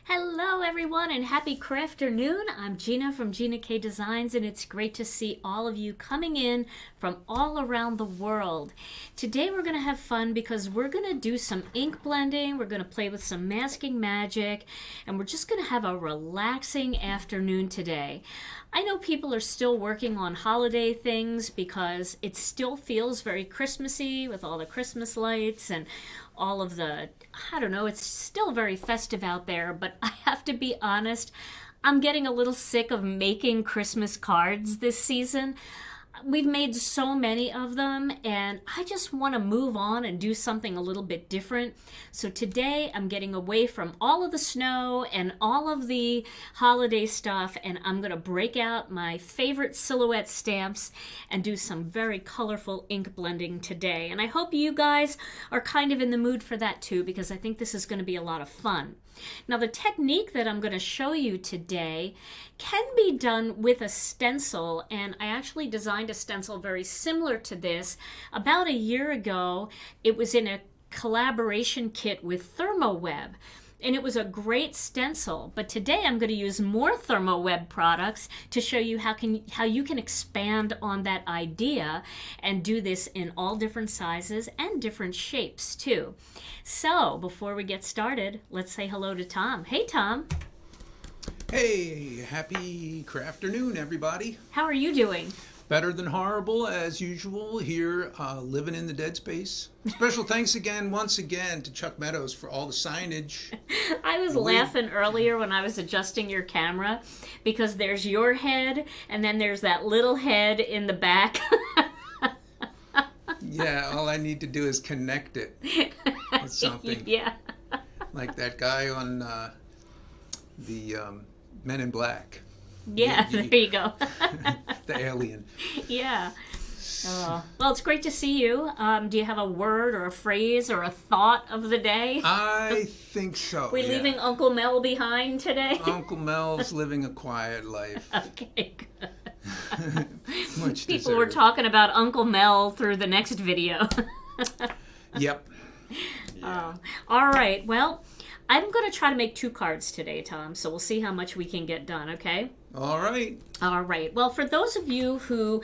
Hello everyone and happy crafternoon. I'm Gina from Gina K Designs and it's great to see all of you coming in from all around the world. Today we're going to have fun because we're going to do some ink blending, we're going to play with some masking magic, and we're just going to have a relaxing afternoon today. I know people are still working on holiday things because it still feels very Christmassy with all the Christmas lights and all of the, I don't know, it's still very festive out there, but I have to be honest, I'm getting a little sick of making Christmas cards this season. We've made so many of them and I just want to move on and do something a little bit different. So today I'm getting away from all of the snow and all of the holiday stuff, and I'm going to break out my favorite silhouette stamps and do some very colorful ink blending today. And I hope you guys are kind of in the mood for that too, because I think this is going to be a lot of fun. Now the technique that I'm going to show you today can be done with a stencil, and I actually designed a stencil very similar to this about a year ago. It was in a collaboration kit with ThermoWeb, and it was a great stencil, but today I'm going to use more ThermoWeb products to show you how you can expand on that idea and do this in all different sizes and different shapes too. So before we get started, let's say hello to Tom. Hey Tom. Hey, happy crafternoon everybody. How are you doing? Better than horrible as usual here, living in the dead space. Special thanks once again to Chuck Meadows for all the signage. I was laughing earlier when I was adjusting your camera because there's your head and then there's that little head in the back. Yeah, all I need to do is connect it with something. Yeah. Like that guy on the Men in Black. Yeah, there you go. The alien. Yeah. Well, it's great to see you. Do you have a word or a phrase or a thought of the day? I think so. We leaving Uncle Mel behind today? Uncle Mel's living a quiet life. Okay, good. Much People deserved. were talking about Uncle Mel through the next video. Yep. Yeah. All right. Well, I'm going to try to make 2 cards today, Tom, so we'll see how much we can get done, okay? All right. All right. Well, for those of you who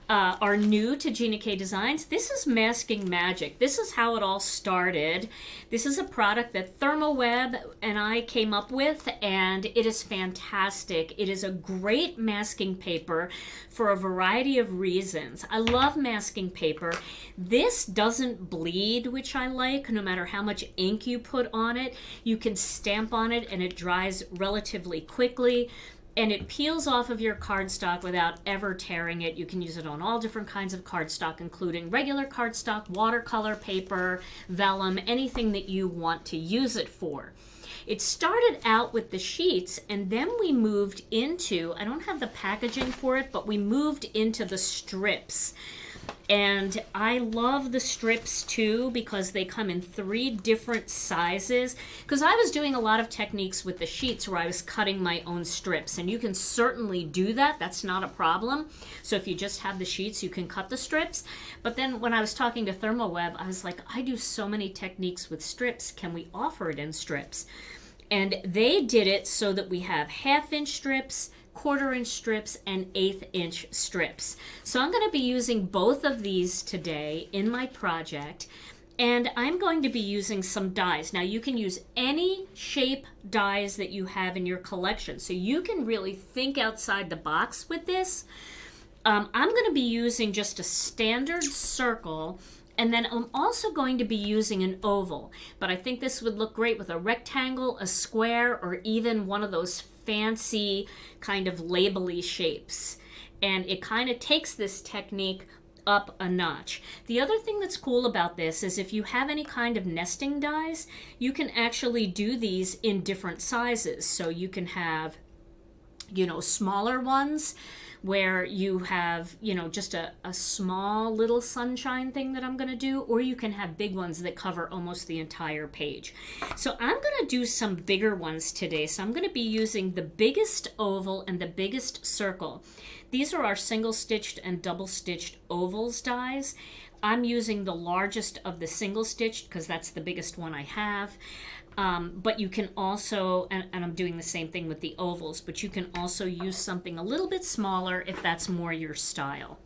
are new to Gina K Designs, this is Masking Magic. This is how it all started. This is a product that ThermoWeb and I came up with, and it is fantastic. It is a great masking paper for a variety of reasons. I love masking paper. This doesn't bleed, which I like, no matter how much ink you put on it. You can stamp on it and it dries relatively quickly. And it peels off of your cardstock without ever tearing it. You can use it on all different kinds of cardstock, including regular cardstock, watercolor paper, vellum, anything that you want to use it for. It started out with the sheets, and then we moved into, I don't have the packaging for it, but we moved into the strips. And I love the strips too because they come in 3 different sizes. Because I was doing a lot of techniques with the sheets where I was cutting my own strips, and you can certainly do that. That's not a problem. So if you just have the sheets, you can cut the strips. But then when I was talking to ThermoWeb, I was like, I do so many techniques with strips. Can we offer it in strips? And they did it so that we have 1/2-inch strips, 1/4-inch strips, and 1/8-inch strips. So I'm going to be using both of these today in my project, and I'm going to be using some dies. Now you can use any shape dies that you have in your collection, so you can really think outside the box with this. I'm going to be using just a standard circle And then I'm also going to be using an oval, but I think this would look great with a rectangle, a square, or even one of those fancy kind of label-y shapes. And it kind of takes this technique up a notch. The other thing that's cool about this is if you have any kind of nesting dies, you can actually do these in different sizes. So you can have, you know, smaller ones where you have, you know, just a small little sunshine thing that I'm going to do, or you can have big ones that cover almost the entire page. So I'm going to do some bigger ones today. So I'm going to be using the biggest oval and the biggest circle. These are our single stitched and double stitched ovals dies. I'm using the largest of the single stitched because that's the biggest one I have. But you can also, and I'm doing the same thing with the ovals, but you can also use something a little bit smaller if that's more your style.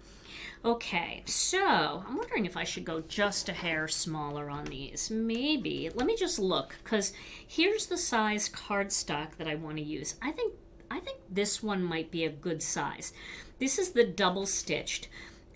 Okay, so I'm wondering if I should go just a hair smaller on these. Maybe. Let me just look, because here's the size cardstock that I want to use. I think this one might be a good size. This is the double stitched.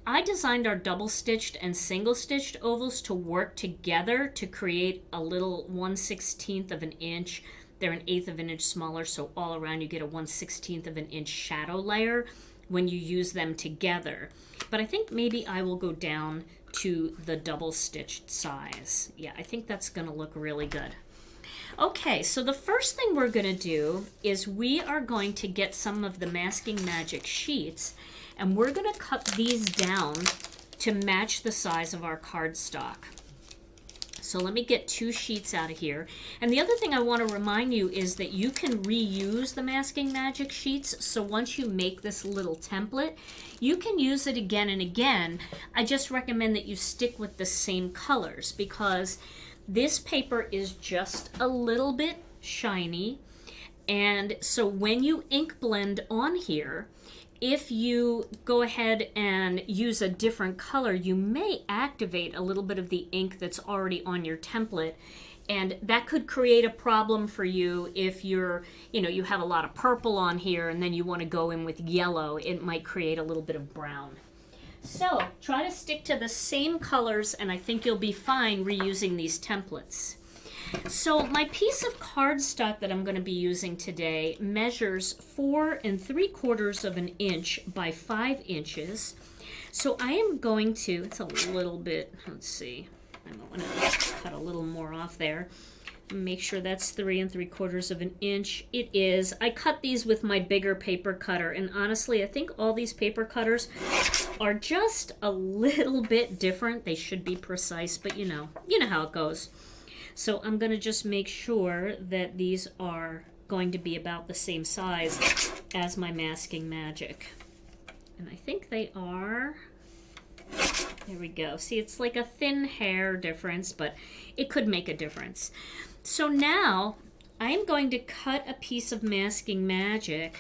I designed our double stitched and single stitched ovals to work together to create a little 1/16 of an inch. They're 1/8 of an inch smaller, so all around you get a 1/16 of an inch shadow layer when you use them together. But I think maybe I will go down to the double stitched size. Yeah, I think that's going to look really good. Okay, so the first thing we're going to do is we are going to get some of the Masking Magic sheets, and we're going to cut these down to match the size of our cardstock. So let me get 2 sheets out of here. And the other thing I want to remind you is that you can reuse the Masking Magic sheets. So once you make this little template, you can use it again and again. I just recommend that you stick with the same colors because this paper is just a little bit shiny. And so when you ink blend on here, if you go ahead and use a different color, you may activate a little bit of the ink that's already on your template. And that could create a problem for you if you're, you have a lot of purple on here and then you want to go in with yellow. It might create a little bit of brown. So try to stick to the same colors and I think you'll be fine reusing these templates. So my piece of cardstock that I'm going to be using today measures 4 3/4 of an inch by 5 inches. So I am going to, it's a little bit, let's see, I might want to cut a little more off there. Make sure that's 3 3/4 of an inch. It is. I cut these with my bigger paper cutter, and honestly, I think all these paper cutters are just a little bit different. They should be precise, but you know how it goes. So I'm going to just make sure that these are going to be about the same size as my Masking Magic. And I think they are. There we go. See, it's like a thin hair difference, but it could make a difference. So now I'm going to cut a piece of Masking Magic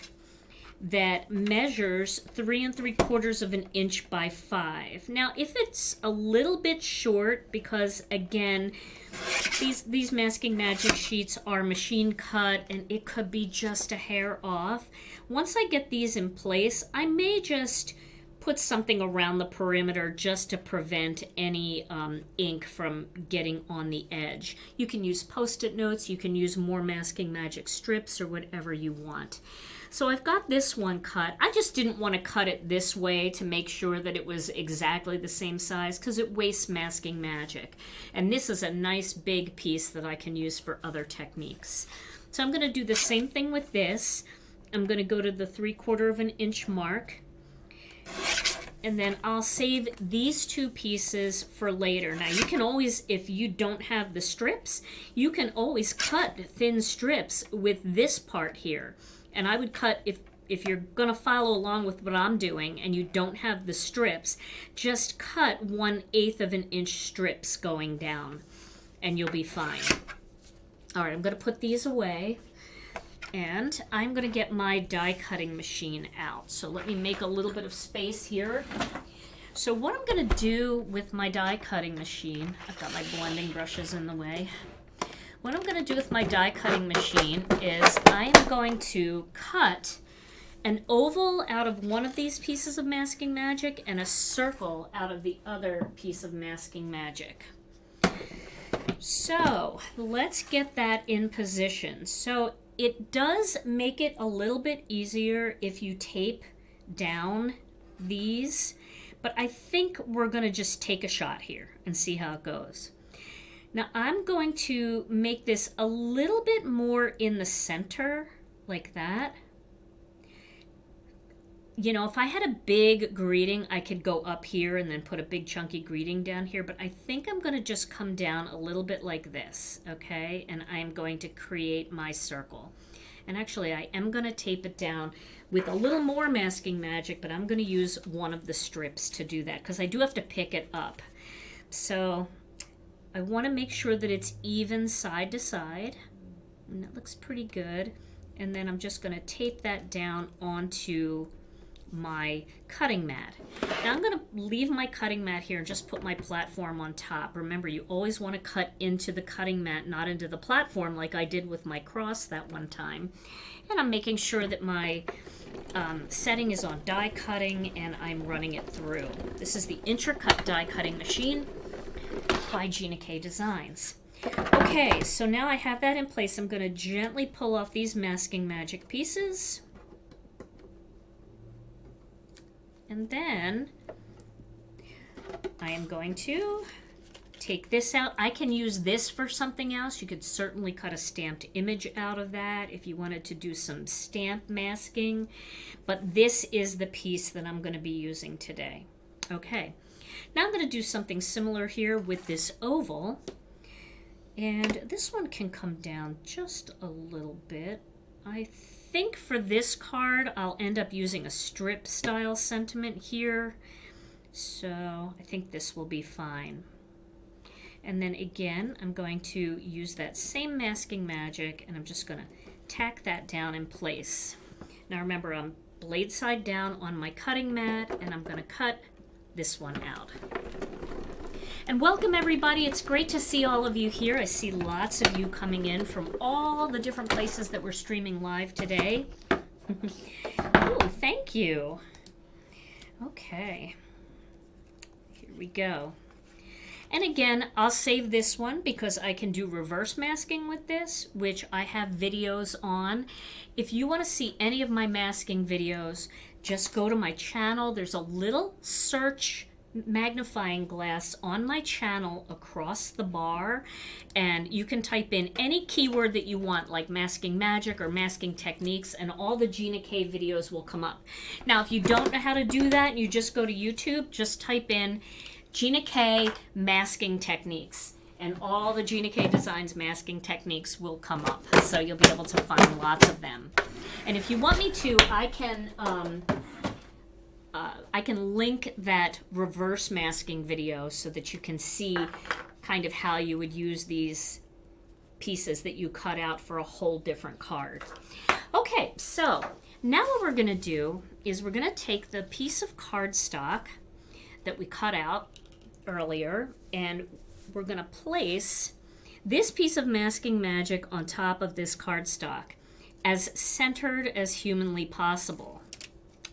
that measures 3 3/4 of an inch by 5. Now, if it's a little bit short, because again, these Masking Magic sheets are machine cut and it could be just a hair off. Once I get these in place, I may just put something around the perimeter just to prevent any ink from getting on the edge. You can use Post-it notes, you can use more Masking Magic strips or whatever you want. So I've got this one cut. I just didn't want to cut it this way to make sure that it was exactly the same size because it wastes Masking Magic. And this is a nice big piece that I can use for other techniques. So I'm going to do the same thing with this. I'm going to go to the 3/4 of an inch mark. And then I'll save these 2 pieces for later. Now you can always, if you don't have the strips, you can always cut thin strips with this part here. And I would cut, if you're going to follow along with what I'm doing and you don't have the strips, just cut 1/8 of an inch strips going down and you'll be fine. All right, I'm going to put these away. And I'm going to get my die cutting machine out. So let me make a little bit of space here. So what I'm going to do with my die cutting machine, I've got my blending brushes in the way. What I'm going to do with my die cutting machine is I'm going to cut an oval out of one of these pieces of Masking Magic and a circle out of the other piece of Masking Magic. So let's get that in position. So it does make it a little bit easier if you tape down these, but I think we're going to just take a shot here and see how it goes. Now I'm going to make this a little bit more in the center, like that. You know, if I had a big greeting, I could go up here and then put a big chunky greeting down here, but I think I'm going to just come down a little bit like this, okay? And I'm going to create my circle. And actually, I am going to tape it down with a little more Masking Magic, but I'm going to use one of the strips to do that because I do have to pick it up. So I want to make sure that it's even side to side, and that looks pretty good. And then I'm just going to tape that down onto my cutting mat. Now I'm going to leave my cutting mat here and just put my platform on top. Remember, you always want to cut into the cutting mat, not into the platform like I did with my cross that one time. And I'm making sure that my setting is on die cutting and I'm running it through. This is the Intracut die cutting machine by Gina K Designs. Okay, so now I have that in place. I'm going to gently pull off these Masking Magic pieces. And then I am going to take this out. I can use this for something else. You could certainly cut a stamped image out of that if you wanted to do some stamp masking. But this is the piece that I'm going to be using today. Okay, now I'm going to do something similar here with this oval. And this one can come down just a little bit. I think for this card I'll end up using a strip style sentiment here, so I think this will be fine. And then again I'm going to use that same Masking Magic and I'm just going to tack that down in place. Now remember, I'm blade side down on my cutting mat and I'm going to cut this one out. And welcome everybody, it's great to see all of you here. I see lots of you coming in from all the different places that we're streaming live today. Oh, thank you. Okay, here we go. And again, I'll save this one because I can do reverse masking with this, which I have videos on. If you want to see any of my masking videos, just go to my channel. There's a little search magnifying glass on my channel across the bar, and you can type in any keyword that you want, like Masking Magic or Masking Techniques, and all the Gina K videos will come up. Now if you don't know how to do that and you just go to YouTube, just type in Gina K Masking Techniques and all the Gina K Designs masking techniques will come up, so you'll be able to find lots of them. And if you want me to, I can link that reverse masking video so that you can see kind of how you would use these pieces that you cut out for a whole different card. Okay, so now what we're going to do is we're going to take the piece of cardstock that we cut out earlier and we're going to place this piece of Masking Magic on top of this cardstock as centered as humanly possible.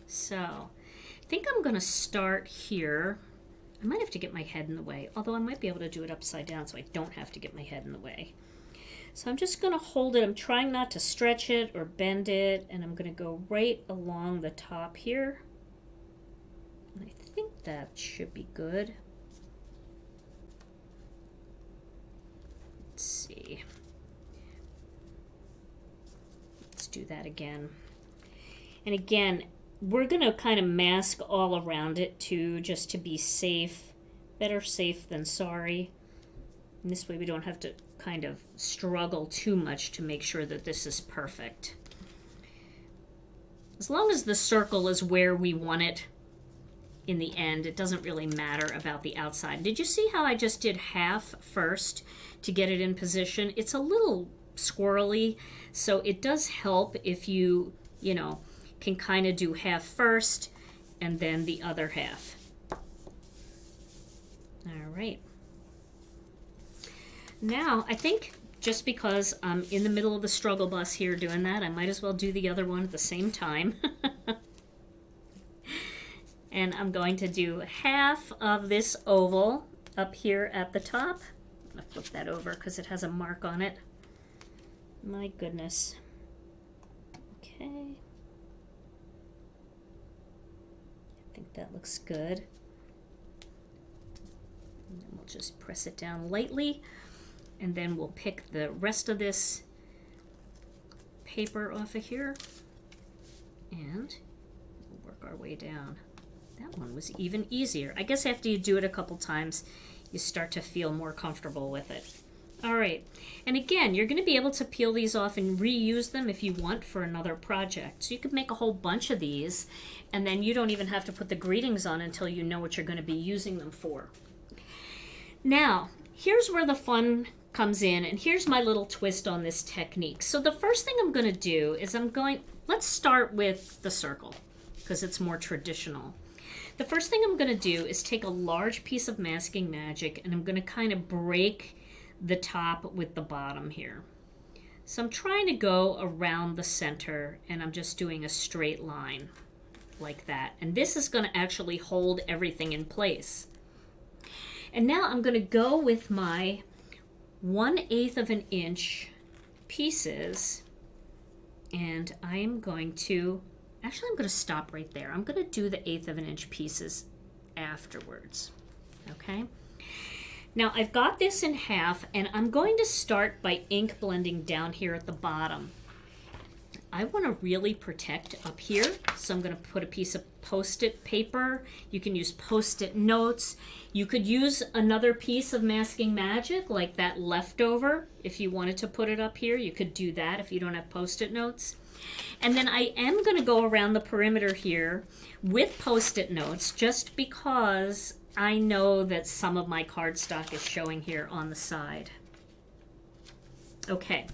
So I think I'm going to start here. I might have to get my head in the way, although I might be able to do it upside down so I don't have to get my head in the way. So I'm just going to hold it. I'm trying not to stretch it or bend it, and I'm going to go right along the top here. And I think that should be good. Let's see. Let's do that again. And again, we're going to kind of mask all around it too, just to be safe. Better safe than sorry. And this way we don't have to kind of struggle too much to make sure that this is perfect. As long as the circle is where we want it in the end, it doesn't really matter about the outside. Did you see how I just did half first to get it in position? It's a little squirrely, so it does help if you know, can kind of do half first and then the other half. All right. Now, I think just because I'm in the middle of the struggle bus here doing that, I might as well do the other one at the same time. And I'm going to do half of this oval up here at the top. I'm going to flip that over because it has a mark on it. My goodness. Okay. I think that looks good. And then we'll just press it down lightly. And then we'll pick the rest of this paper off of here. And we'll work our way down. That one was even easier. I guess after you do it a couple times, you start to feel more comfortable with it. All right, and again, you're going to be able to peel these off and reuse them if you want for another project. So you could make a whole bunch of these, and then you don't even have to put the greetings on until you know what you're going to be using them for. Now, here's where the fun comes in, and here's my little twist on this technique. So the first thing I'm going to do is let's start with the circle, because it's more traditional. The first thing I'm going to do is take a large piece of masking magic, and I'm going to kind of break the top with the bottom here. So I'm trying to go around the center, and I'm just doing a straight line like that. And this is going to actually hold everything in place. And now I'm going to go with my 1/8 of an inch pieces, and I'm going to stop right there. I'm going to do the 1/8 of an inch pieces afterwards. Okay? Now I've got this in half, and I'm going to start by ink blending down here at the bottom. I want to really protect up here, so I'm going to put a piece of Post-it paper. You can use Post-it notes. You could use another piece of masking magic, like that leftover. If you wanted to put it up here, you could do that if you don't have Post-it notes. And then I am going to go around the perimeter here with Post-it notes, just because I know that some of my cardstock is showing here on the side. Okay,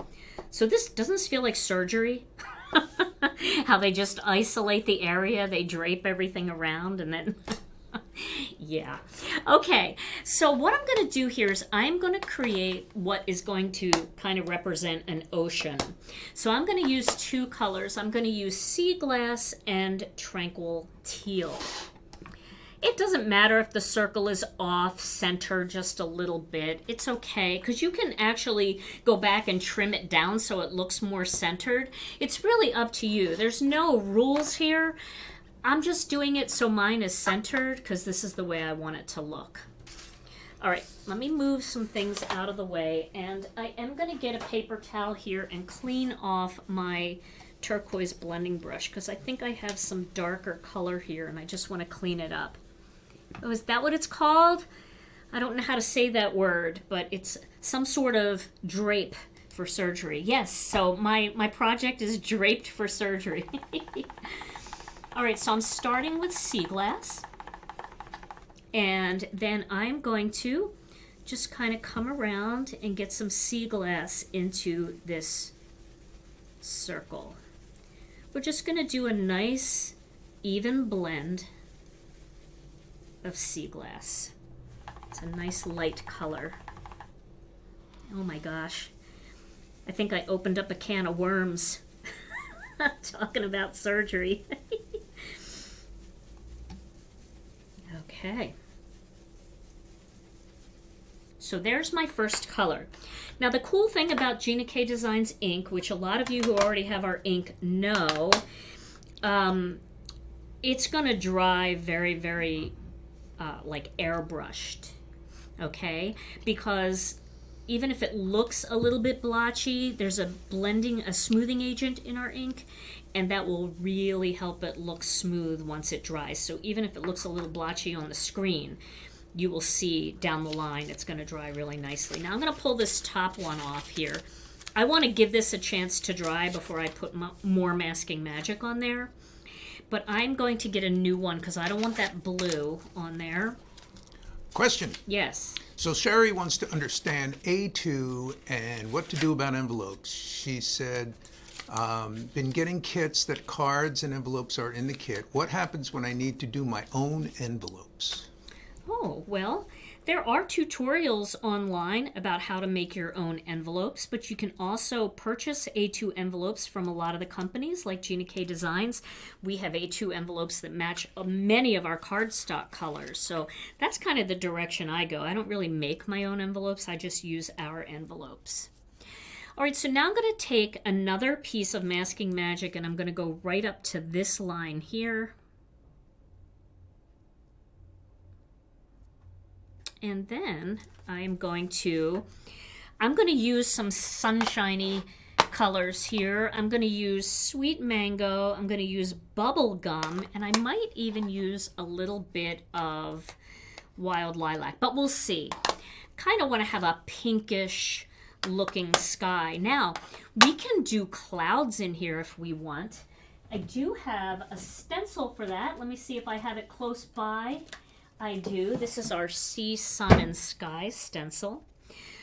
so this doesn't feel like surgery. How they just isolate the area, they drape everything around, and then yeah. Okay, so what I'm going to do here is I'm going to create what is going to kind of represent an ocean. So I'm going to use two colors. I'm going to use Sea Glass and Tranquil Teal. It doesn't matter if the circle is off center just a little bit. It's okay, because you can actually go back and trim it down so it looks more centered. It's really up to you. There's no rules here. I'm just doing it so mine is centered, because this is the way I want it to look. All right, let me move some things out of the way, and I am going to get a paper towel here and clean off my turquoise blending brush, because I think I have some darker color here, and I just want to clean it up. Oh, is that what it's called? I don't know how to say that word, but it's some sort of drape for surgery. Yes, so my project is draped for surgery. All right, so I'm starting with Sea Glass. And then I'm going to just kind of come around and get some Sea Glass into this circle. We're just going to do a nice, even blend of Sea Glass. It's a nice light color. Oh my gosh. I think I opened up a can of worms talking about surgery. Okay. So there's my first color. Now the cool thing about Gina K Designs ink, which a lot of you who already have our ink know, it's going to dry very, very like airbrushed, okay? Because even if it looks a little bit blotchy, there's a smoothing agent in our ink, and that will really help it look smooth once it dries. So even if it looks a little blotchy on the screen, you will see down the line it's going to dry really nicely. Now I'm going to pull this top one off here. I want to give this a chance to dry before I put more masking magic on there. But I'm going to get a new one because I don't want that blue on there. Question. Yes. So Sherry wants to understand A2 and what to do about envelopes. She said, been getting kits that cards and envelopes are in the kit. What happens when I need to do my own envelopes? Oh, well, There are tutorials online about how to make your own envelopes, but you can also purchase A2 envelopes from a lot of the companies like Gina K Designs. We have A2 envelopes that match many of our cardstock colors. So that's kind of the direction I go. I don't really make my own envelopes. I just use our envelopes. All right, so now I'm going to take another piece of Masking Magic and I'm going to go right up to this line here. And then I'm going to use some sunshiny colors here. I'm going to use Sweet Mango, I'm going to use Bubblegum, and I might even use a little bit of Wild Lilac, but we'll see. Kind of want to have a pinkish looking sky. Now, we can do clouds in here if we want. I do have a stencil for that. Let me see if I have it close by. I do. This is our Sea, Sun, and Sky stencil.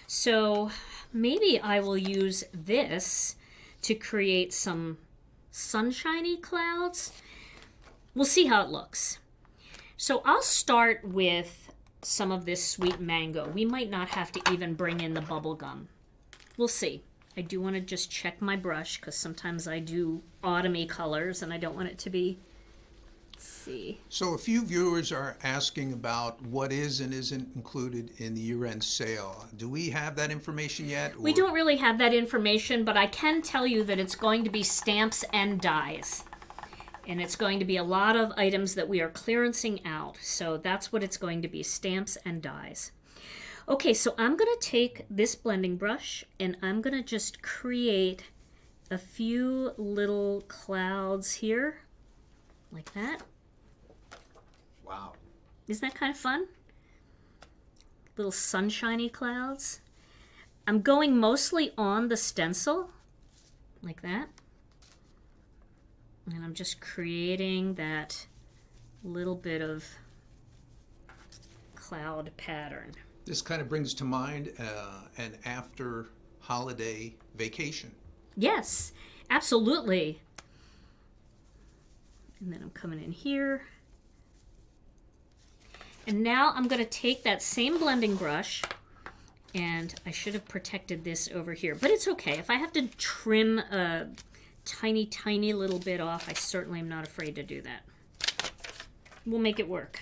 So maybe I will use this to create some sunshiny clouds. We'll see how it looks. So I'll start with some of this Sweet Mango. We might not have to even bring in the bubble gum. We'll see. I do want to just check my brush because sometimes I do autumny colors and I don't want it to be. See. So a few viewers are asking about what is and isn't included in the year-end sale. Do we have that information yet? We don't really have that information, but I can tell you that it's going to be stamps and dies. And it's going to be a lot of items that we are clearancing out. So that's what it's going to be, stamps and dies. Okay, so I'm going to take this blending brush and I'm going to just create a few little clouds here, like that. Wow. Isn't that kind of fun? Little sunshiny clouds. I'm going mostly on the stencil, like that. And I'm just creating that little bit of cloud pattern. This kind of brings to mind an after holiday vacation. Yes, absolutely. And then I'm coming in here. And now I'm going to take that same blending brush, and I should have protected this over here, but it's okay. If I have to trim a tiny, tiny little bit off, I certainly am not afraid to do that. We'll make it work.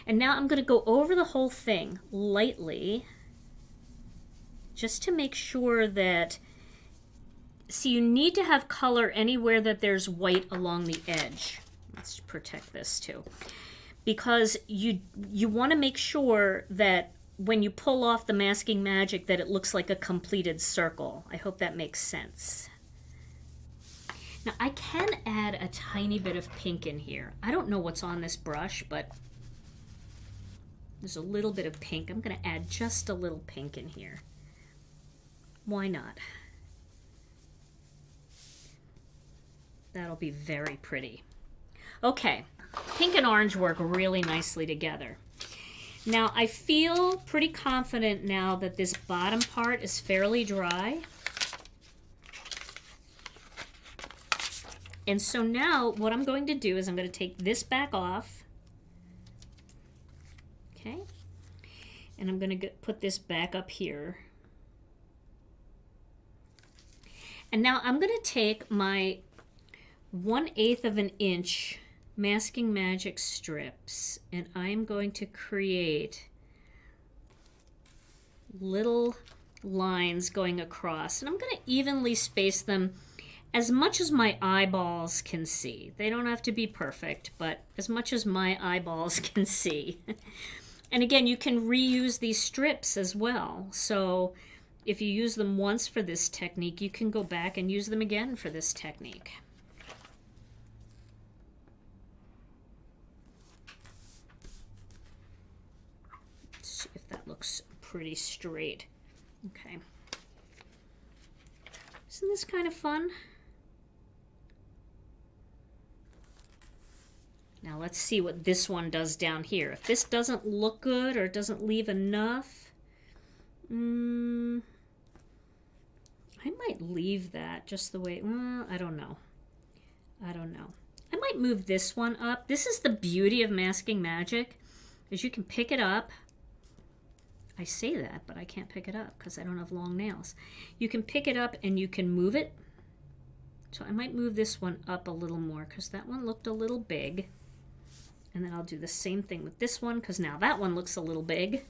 And now I'm going to go over the whole thing lightly, just to make sure that, see, you need to have color anywhere that there's white along the edge. Let's protect this too. Because you want to make sure that when you pull off the Masking Magic that it looks like a completed circle. I hope that makes sense. Now I can add a tiny bit of pink in here. I don't know what's on this brush, but there's a little bit of pink. I'm going to add just a little pink in here. Why not? That'll be very pretty. Okay. Pink and orange work really nicely together. Now I feel pretty confident now that this bottom part is fairly dry. And so now what I'm going to do is I'm going to take this back off. Okay. And I'm going to put this back up here. And now I'm going to take my 1/8 of an inch Masking Magic strips, and I'm going to create little lines going across, and I'm going to evenly space them as much as my eyeballs can see. They don't have to be perfect, but as much as my eyeballs can see. And again, you can reuse these strips as well. So if you use them once for this technique, you can go back and use them again for this technique. See if that looks pretty straight. Okay. Isn't this kind of fun? Now let's see what this one does down here. If this doesn't look good or doesn't leave enough, I might leave that just the way, I don't know. I don't know. I might move this one up. This is the beauty of Masking Magic, is you can pick it up I say that, but I can't pick it up because I don't have long nails. You can pick it up and you can move it. So I might move this one up a little more because that one looked a little big. And then I'll do the same thing with this one because now that one looks a little big.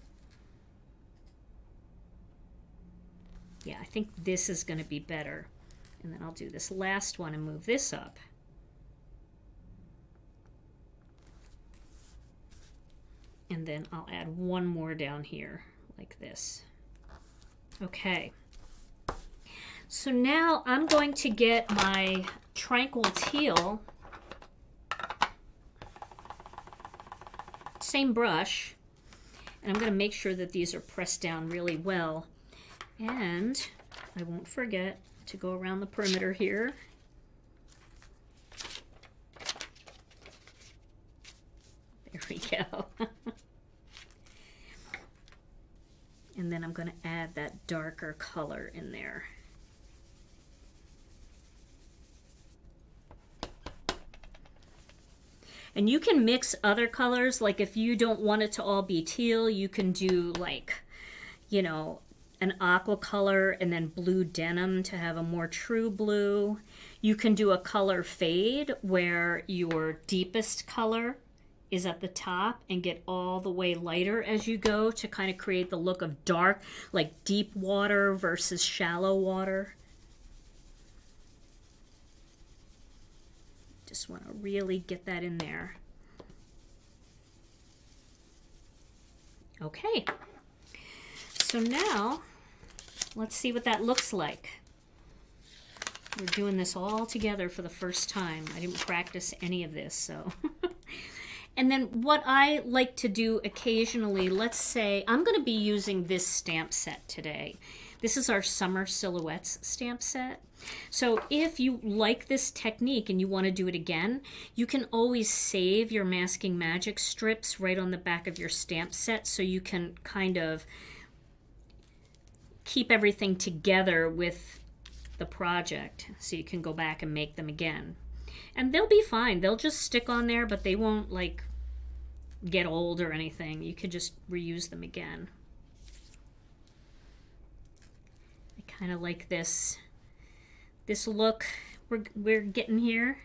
Yeah, I think this is going to be better. And then I'll do this last one and move this up. And then I'll add one more down here like this. Okay. So now I'm going to get my Tranquil Teal, same brush, and I'm going to make sure that these are pressed down really well. And I won't forget to go around the perimeter here. There we go. And then I'm going to add that darker color in there. And you can mix other colors, like if you don't want it to all be teal, you can do like, you know, an aqua color and then blue denim to have a more true blue. You can do a color fade where your deepest color is at the top and get all the way lighter as you go to kind of create the look of dark, like deep water versus shallow water. Just want to really get that in there. Okay, so now let's see what that looks like. We're doing this all together for the first time. I didn't practice any of this, so. And then what I like to do occasionally, let's say I'm going to be using this stamp set today. This is our Summer Silhouettes stamp set. So if you like this technique and you want to do it again, you can always save your Masking Magic strips right on the back of your stamp set so you can kind of keep everything together with the project so you can go back and make them again. And they'll be fine. They'll just stick on there, but they won't like get old or anything. You could just reuse them again. I kind of like this look we're getting here.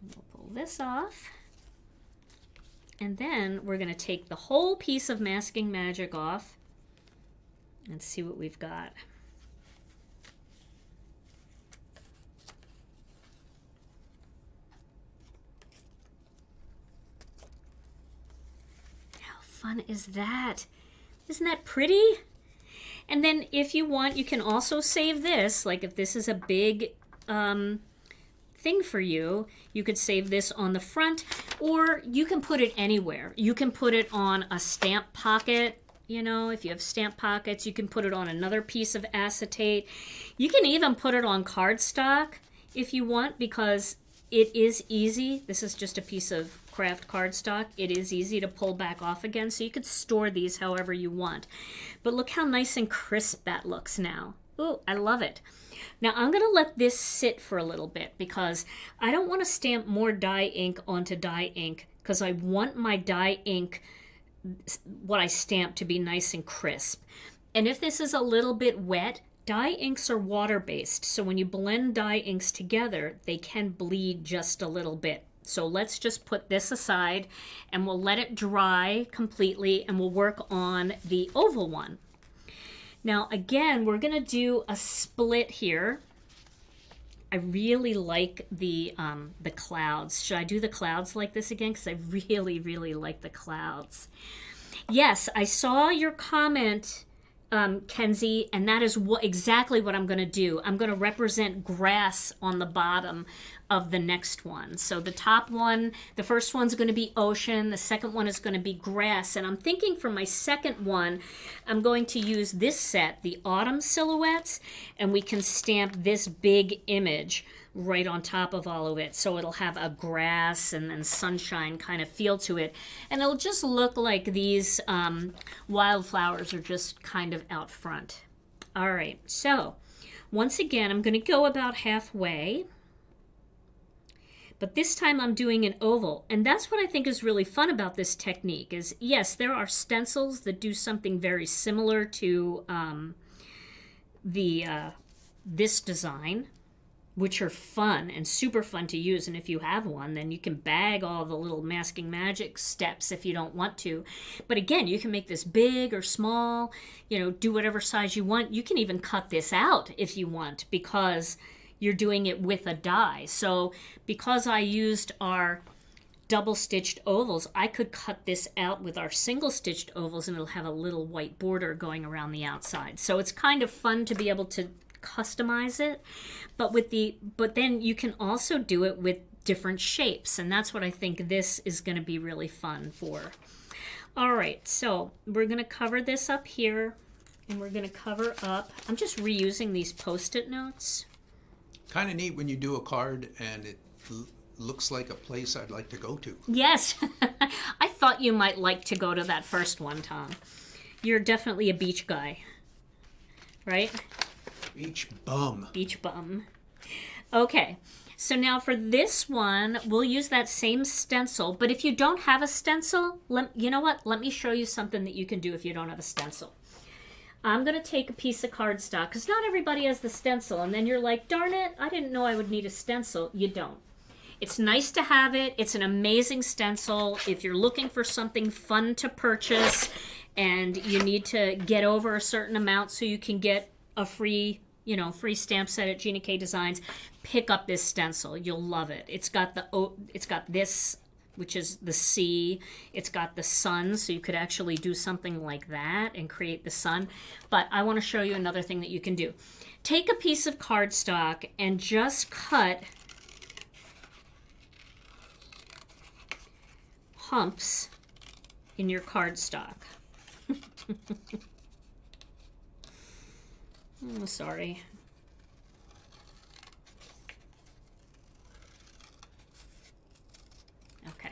We'll pull this off. And then we're going to take the whole piece of Masking Magic off and see what we've got. How fun is that? Isn't that pretty? And then if you want, you can also save this. Like if this is a big thing for you, you could save this on the front, or you can put it anywhere. You can put it on a stamp pocket. You know, if you have stamp pockets, you can put it on another piece of acetate. You can even put it on cardstock if you want, because it is easy. This is just a piece of craft cardstock. It is easy to pull back off again, so you could store these however you want. But look how nice and crisp that looks now. Ooh, I love it. Now I'm going to let this sit for a little bit because I don't want to stamp more dye ink onto dye ink, because I want my dye ink, what I stamp, to be nice and crisp. And if this is a little bit wet, dye inks are water-based, so when you blend dye inks together, they can bleed just a little bit. So let's just put this aside and we'll let it dry completely, and we'll work on the oval one. Now again, we're going to do a split here. I really like the clouds. Should I do the clouds like this again? Because I really, really like the clouds. Yes, I saw your comment, Kenzie, and that is exactly what I'm going to do. I'm going to represent grass on the bottom of the next one. So the top one, the first one's going to be ocean, the second one is going to be grass, and I'm thinking for my second one, I'm going to use this set, the Autumn Silhouettes, and we can stamp this big image right on top of all of it, so it'll have a grass and then sunshine kind of feel to it, and it'll just look like these wildflowers are just kind of out front. All right, so once again, I'm going to go about halfway, But this time I'm doing an oval. And that's what I think is really fun about this technique is, yes, there are stencils that do something very similar to this design, which are fun and super fun to use. And if you have one, then you can bag all the little masking magic steps if you don't want to. But again, you can make this big or small, you know, do whatever size you want. You can even cut this out if you want, because you're doing it with a die. So because I used our double stitched ovals, I could cut this out with our single stitched ovals and it'll have a little white border going around the outside. So it's kind of fun to be able to customize it, but then you can also do it with different shapes, and that's what I think this is going to be really fun for. All right, so we're going to cover this up here, and we're going to cover up, I'm just reusing these Post-it notes. Kind of neat when you do a card and it looks like a place I'd like to go to. Yes, I thought you might like to go to that first one, Tom. You're definitely a beach guy, right? Beach bum. Beach bum. Okay, so now for this one, we'll use that same stencil, but if you don't have a stencil, you know what? Let me show you something that you can do if you don't have a stencil. I'm going to take a piece of cardstock, because not everybody has the stencil, and then you're like, darn it, I didn't know I would need a stencil. You don't. It's nice to have it. It's an amazing stencil. If you're looking for something fun to purchase, and you need to get over a certain amount so you can get a free stamp set at Gina K Designs, pick up this stencil. You'll love it. It's got this, which is the sea. It's got the sun, so you could actually do something like that and create the sun. But I want to show you another thing that you can do. Take a piece of cardstock and just cut humps in your cardstock. Oh, sorry. Okay.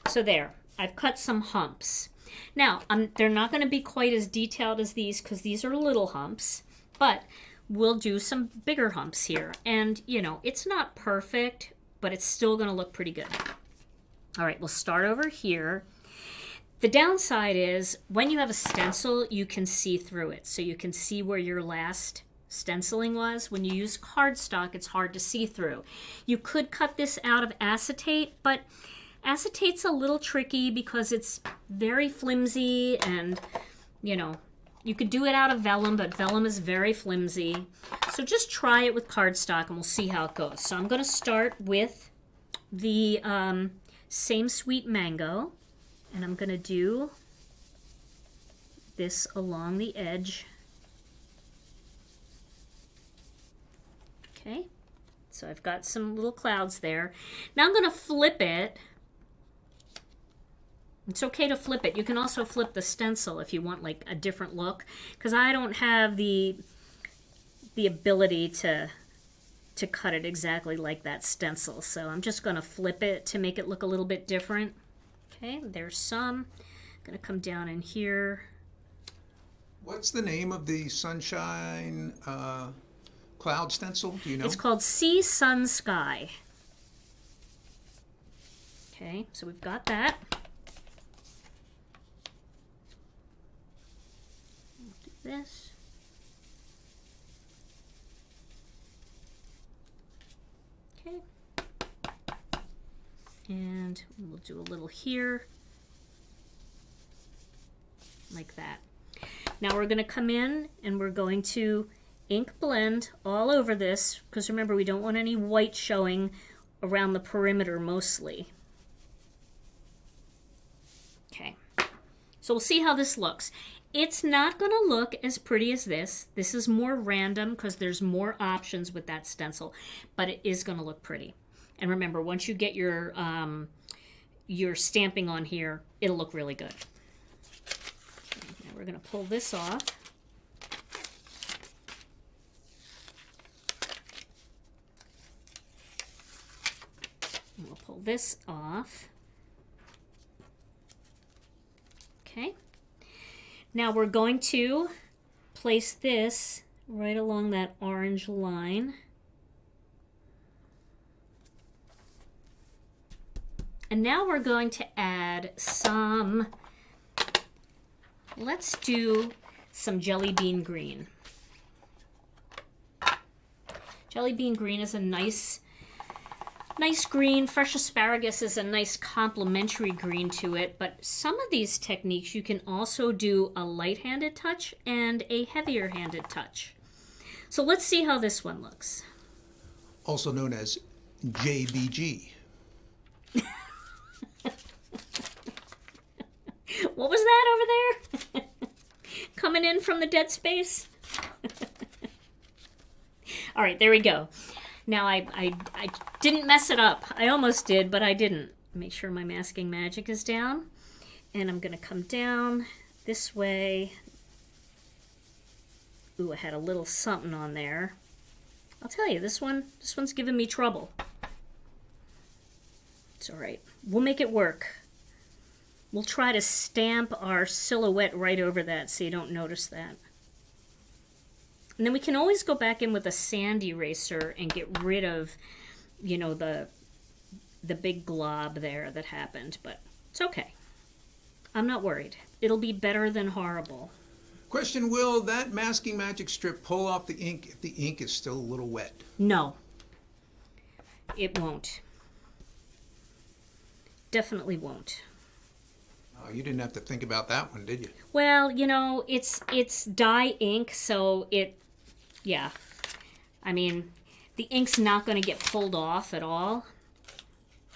So there, I've cut some humps. Now, they're not going to be quite as detailed as these because these are little humps, but we'll do some bigger humps here. And, you know, it's not perfect, but it's still going to look pretty good. All right, we'll start over here. The downside is when you have a stencil, you can see through it. So you can see where your last stenciling was. When you use cardstock, it's hard to see through. You could cut this out of acetate, but acetate's a little tricky because it's very flimsy and, you know, you could do it out of vellum, but vellum is very flimsy. So just try it with cardstock and we'll see how it goes. So I'm going to start with the Same Sweet Mango. And I'm going to do this along the edge. Okay, so I've got some little clouds there. Now I'm going to flip it. It's okay to flip it. You can also flip the stencil if you want like a different look, because I don't have the ability to cut it exactly like that stencil. So I'm just going to flip it to make it look a little bit different. Okay, there's some. I'm going to come down in here. What's the name of the sunshine cloud stencil? Do you know? It's called Sea, Sun, Sky. Okay, so we've got that. We'll do this. Okay. And we'll do a little here, like that. Now we're going to come in and we're going to ink blend all over this, because remember, we don't want any white showing around the perimeter mostly. Okay, so we'll see how this looks. It's not going to look as pretty as this. This is more random because there's more options with that stencil, but it is going to look pretty. And remember, once you get your stamping on here, it'll look really good. Okay, now we're going to pull this off. And we'll pull this off. Okay. Now we're going to place this right along that orange line. And now we're going to add some, let's do some jelly bean green. Jelly bean green is a nice green. Fresh asparagus is a nice complementary green to it, but some of these techniques you can also do a light-handed touch and a heavier-handed touch. So let's see how this one looks. Also known as JBG. What was that over there? Coming in from the dead space? All right, there we go. Now I didn't mess it up. I almost did, but I didn't. Make sure my masking magic is down. And I'm going to come down this way. Ooh, I had a little something on there. I'll tell you, this one's giving me trouble. It's all right. We'll make it work. We'll try to stamp our silhouette right over that so you don't notice that. And then we can always go back in with a sand eraser and get rid of, you know, the big glob there that happened. But it's okay. I'm not worried. It'll be better than horrible. Question, will that masking magic strip pull off the ink if the ink is still a little wet? No. It won't. Definitely won't. Oh, you didn't have to think about that one, did you? Well, you know, it's dye ink, so yeah. I mean, the ink's not going to get pulled off at all.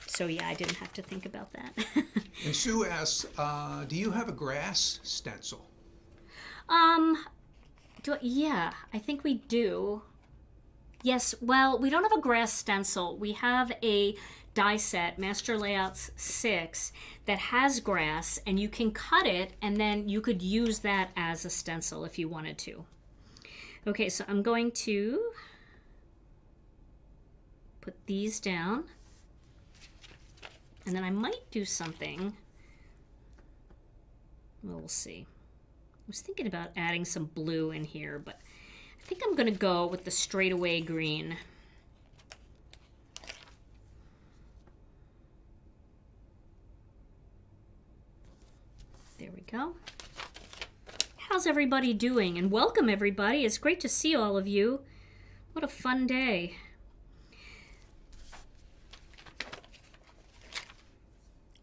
So yeah, I didn't have to think about that. And Sue asks, do you have a grass stencil? Yeah, I think we do. Yes, well, we don't have a grass stencil. We have a die set, Master Layouts 6, that has grass, and you can cut it, and then you could use that as a stencil if you wanted to. Okay, so I'm going to put these down, and then I might do something. Well, we'll see. I was thinking about adding some blue in here, but I think I'm going to go with the straightaway green. There we go. How's everybody doing? And welcome, everybody. It's great to see all of you. What a fun day.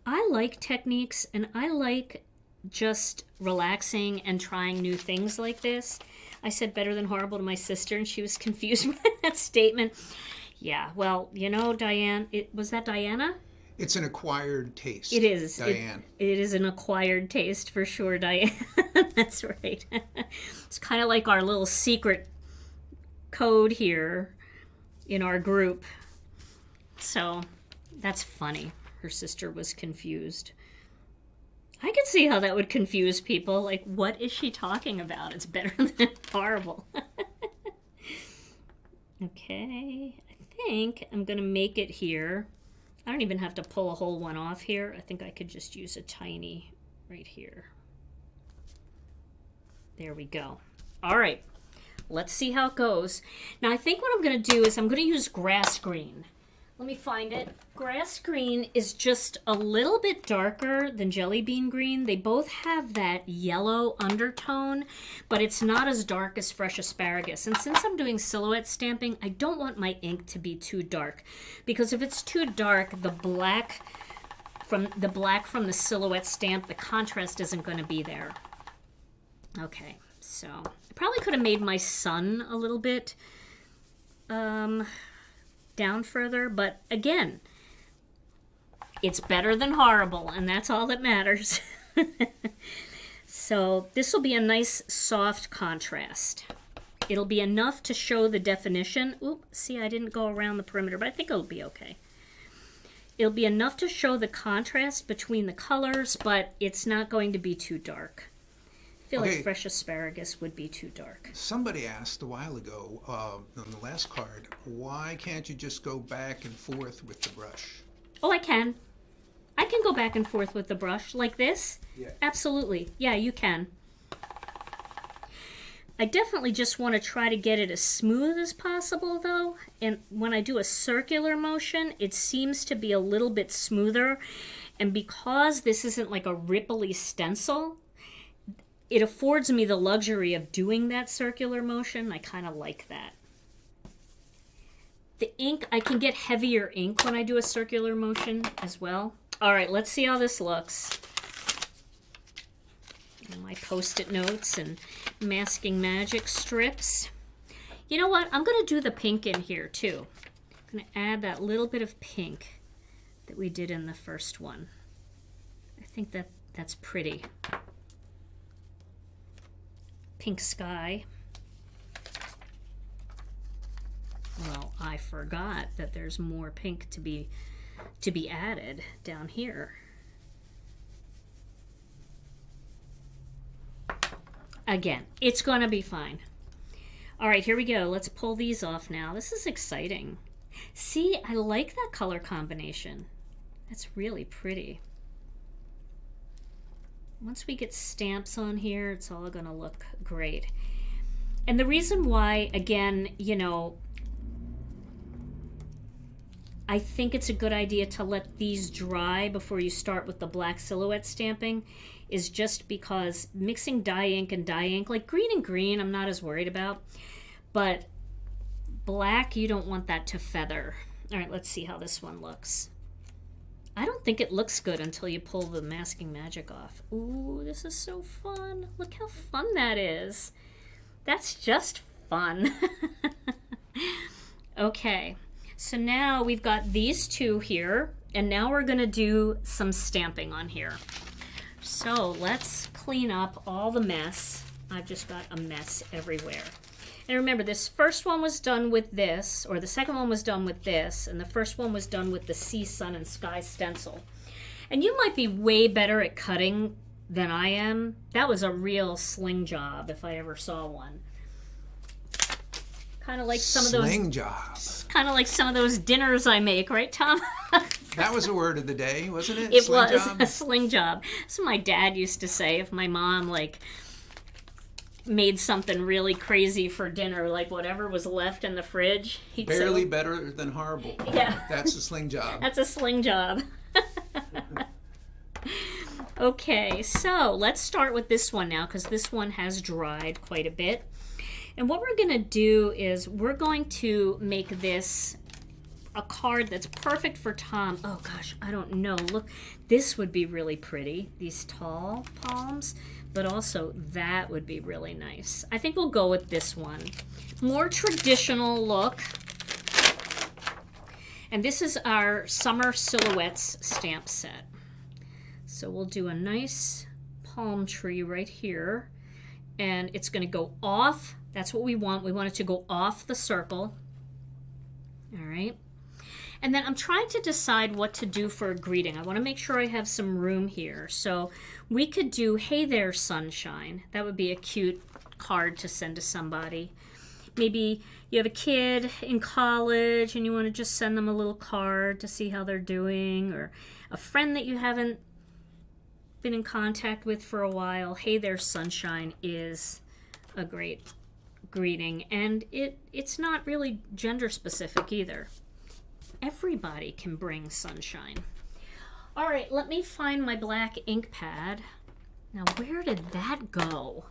I like techniques, and I like just relaxing and trying new things like this. I said better than horrible to my sister, and she was confused by that statement. Yeah, well, you know, Diane, was that Diana? It's an acquired taste. It is. Diane. It is an acquired taste for sure, Diane. That's right. It's kind of like our little secret code here in our group. So that's funny. Her sister was confused. I could see how that would confuse people. Like, what is she talking about? It's better than horrible. Okay, I think I'm going to make it here. I don't even have to pull a whole one off here. I think I could just use a tiny right here. There we go. All right, let's see how it goes. Now, I think what I'm going to do is I'm going to use grass green. Let me find it. Grass green is just a little bit darker than jelly bean green. They both have that yellow undertone, but it's not as dark as fresh asparagus. And since I'm doing silhouette stamping, I don't want my ink to be too dark, because if it's too dark, the black from the silhouette stamp, the contrast isn't going to be there. Okay, so I probably could have made my sun a little bit down further, but again, it's better than horrible, and that's all that matters. So this will be a nice soft contrast. It'll be enough to show the definition. Oop, see, I didn't go around the perimeter, but I think it'll be okay. It'll be enough to show the contrast between the colors, but it's not going to be too dark. I feel like fresh asparagus would be too dark. Somebody asked a while ago on the last card, why can't you just go back and forth with the brush? Oh, I can. I can go back and forth with the brush like this. Yeah. Absolutely. Yeah, you can. I definitely just want to try to get it as smooth as possible though. And when I do a circular motion, it seems to be a little bit smoother. And because this isn't like a ripply stencil, it affords me the luxury of doing that circular motion. I kind of like that. The ink, I can get heavier ink when I do a circular motion as well. All right, let's see how this looks. My Post-it notes and Masking Magic strips. You know what? I'm going to do the pink in here too. I'm going to add that little bit of pink that we did in the first one. I think that's pretty. Pink sky. Well, I forgot that there's more pink to be added down here. Again, it's going to be fine. All right, here we go. Let's pull these off now. This is exciting. See, I like that color combination. That's really pretty. Once we get stamps on here, it's all going to look great. And the reason why, again, you know, I think it's a good idea to let these dry before you start with the black silhouette stamping is just because mixing dye ink and dye ink, like green and green, I'm not as worried about. But black, you don't want that to feather. All right, let's see how this one looks. I don't think it looks good until you pull the Masking Magic off. Ooh, this is so fun. Look how fun that is. That's just fun. Okay, so now we've got these two here, and now we're gonna do some stamping on here. So let's clean up all the mess. I've just got a mess everywhere. And remember, this first one was done with this, or the second one was done with this, and the first one was done with the Sea, Sun, and Sky stencil. And you might be way better at cutting than I am. That was a real sling job if I ever saw one. Kind of like some of those sling job. Kind of like some of those dinners I make, right, Tom? That was a word of the day, wasn't it? It sling was job? a sling job. So my dad used to say if my mom like made something really crazy for dinner, like whatever was left in the fridge, he'd Barely say, better than horrible. Yeah. That's a sling job. That's a sling job. Okay, so let's start with this one now because this one has dried quite a bit. And what we're going to do is we're going to make this a card that's perfect for Tom. Oh gosh, I don't know. Look, this would be really pretty, these tall palms, but also that would be really nice. I think we'll go with this one. More traditional look. And this is our Summer Silhouettes stamp set. So we'll do a nice palm tree right here. And it's going to go off. That's what we want. We want it to go off the circle. All right. And then I'm trying to decide what to do for a greeting. I want to make sure I have some room here. So we could do, hey there, sunshine. That would be a cute card to send to somebody. Maybe you have a kid in college and you want to just send them a little card to see how they're doing, or a friend that you haven't been in contact with for a while. Hey there, sunshine is a great greeting, and it's not really gender specific either. Everybody can bring sunshine. All right, let me find my black ink pad. Now, where did that go?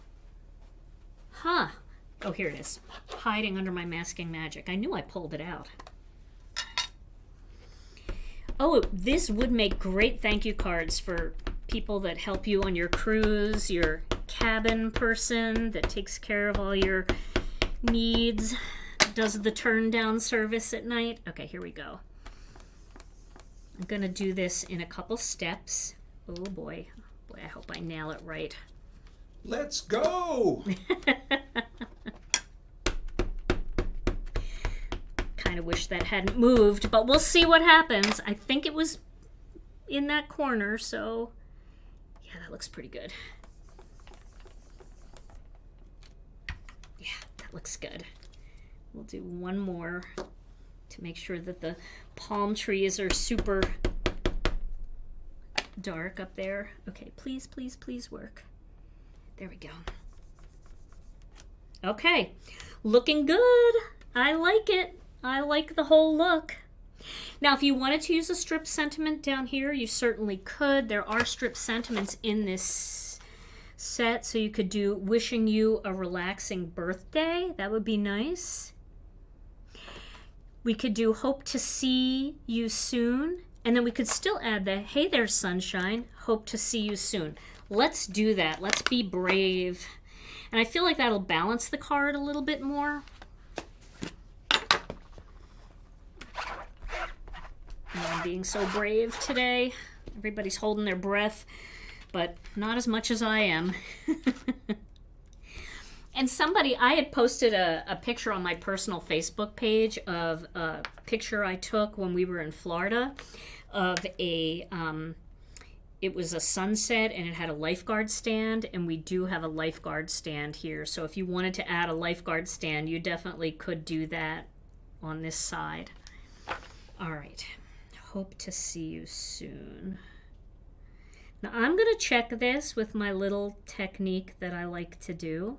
Huh. Oh, here it is. Hiding under my Masking Magic. I knew I pulled it out. Oh, this would make great thank you cards for people that help you on your cruise, your cabin person that takes care of all your needs, does the turn down service at night. Okay, here we go. I'm gonna do this in a couple steps. Oh boy, I hope I nail it right. Let's go! Kind of wish that hadn't moved, but we'll see what happens. I think it was in that corner, so yeah, that looks pretty good. Yeah, that looks good. We'll do one more to make sure that the palm trees are super dark up there. Okay, please, please, please work. There we go. Okay, looking good. I like it. I like the whole look. Now, if you wanted to use a strip sentiment down here, you certainly could. There are strip sentiments in this set, so you could do wishing you a relaxing birthday. That would be nice. We could do hope to see you soon, and then we could still add the hey there sunshine, hope to see you soon. Let's do that. Let's be brave. And I feel like that'll balance the card a little bit more. I'm being so brave today. Everybody's holding their breath, but not as much as I am. And I had posted a picture on my personal Facebook page of a picture I took when we were in Florida of it was a sunset and it had a lifeguard stand, and we do have a lifeguard stand here. So if you wanted to add a lifeguard stand, you definitely could do that on this side. All right. Hope to see you soon. Now I'm going to check this with my little technique that I like to do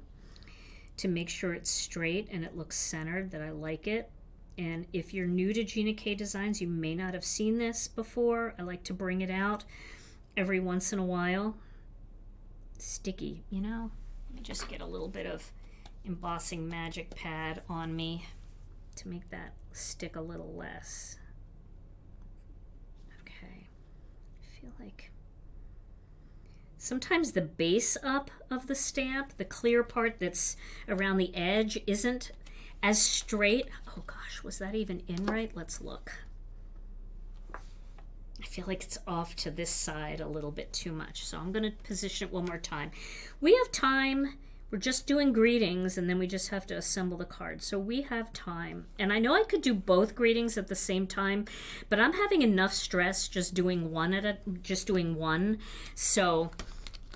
to make sure it's straight and it looks centered, that I like it. And if you're new to Gina K Designs, you may not have seen this before. I like to bring it out every once in a while. Sticky, you know? Let me just get a little bit of embossing magic pad on me to make that stick a little less. Okay, I feel like sometimes the base up of the stamp, the clear part that's around the edge, isn't as straight. Oh gosh, was that even in right? Let's look. I feel like it's off to this side a little bit too much, so I'm going to position it one more time. We have time. We're just doing greetings, and then we just have to assemble the card. So we have time. And I know I could do both greetings at the same time, but I'm having enough stress just doing one. So